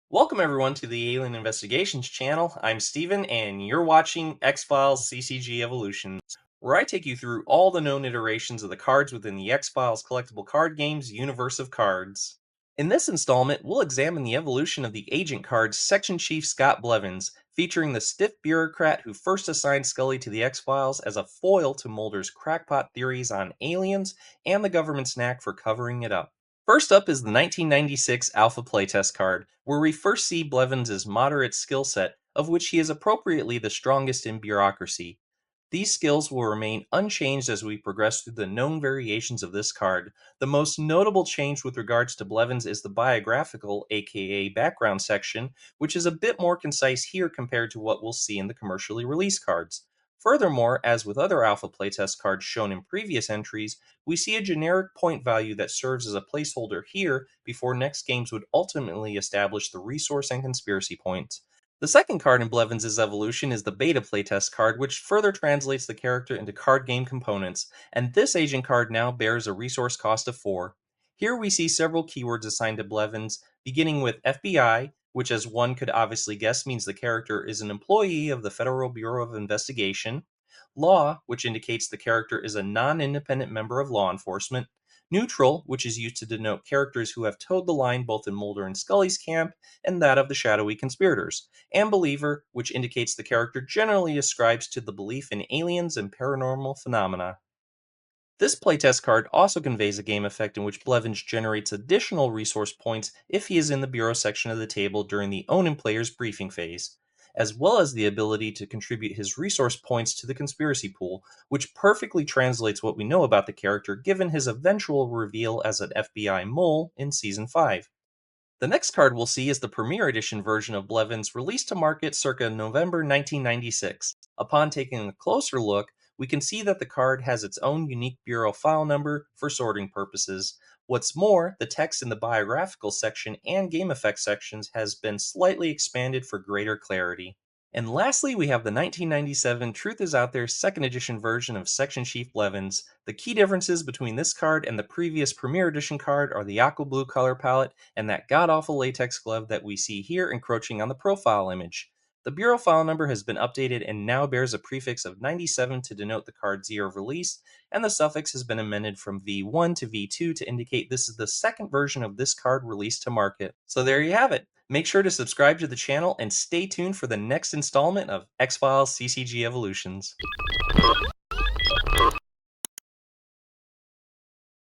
Welcome everyone to the Alien Investigations channel. I'm Steven and you're watching X-Files CCG Evolutions, where I take you through all the known iterations of the cards within the X-Files Collectible Card Game's universe of cards. In this installment, we'll examine the evolution of the Agent card's Section Chief Scott Blevins, featuring the stiff bureaucrat who first assigned Scully to the X-Files as a foil to Mulder's crackpot theories on aliens and the government's knack for covering it up. First up is the 1996 Alpha Playtest card, where we first see Blevins' moderate skill set, of which he is appropriately the strongest in bureaucracy. These skills will remain unchanged as we progress through the known variations of this card. The most notable change with regards to Blevins is the biographical, aka background section, which is a bit more concise here compared to what we'll see in the commercially released cards. Furthermore, as with other Alpha Playtest cards shown in previous entries, we see a generic point value that serves as a placeholder here before next games would ultimately establish the resource and conspiracy points. The second card in Blevins' evolution is the Beta Playtest card, which further translates the character into card game components, and this agent card now bears a resource cost of 4. Here we see several keywords assigned to Blevins, beginning with FBI, which as one could obviously guess means the character is an employee of the Federal Bureau of Investigation; law, which indicates the character is a non-independent member of law enforcement; neutral, which is used to denote characters who have toed the line both in Mulder and Scully's camp and that of the shadowy conspirators; and believer, which indicates the character generally ascribes to the belief in aliens and paranormal phenomena. This playtest card also conveys a game effect in which Blevins generates additional resource points if he is in the Bureau section of the table during the Onin player's briefing phase, as well as the ability to contribute his resource points to the conspiracy pool, which perfectly translates what we know about the character given his eventual reveal as an FBI mole in Season 5. The next card we'll see is the Premier Edition version of Blevins, released to market circa November 1996. Upon taking a closer look, we can see that the card has its own unique Bureau file number for sorting purposes. What's more, the text in the biographical section and game effects sections has been slightly expanded for greater clarity. And lastly, we have the 1997 Truth Is Out There second edition version of Section Chief Blevins. The key differences between this card and the previous Premier Edition card are the aqua blue color palette and that god-awful latex glove that we see here encroaching on the profile image. The Bureau file number has been updated and now bears a prefix of 97 to denote the card's year of release, and the suffix has been amended from V1 to V2 to indicate this is the second version of this card released to market. So there you have it. Make sure to subscribe to the channel and stay tuned for the next installment of X-Files CCG Evolutions.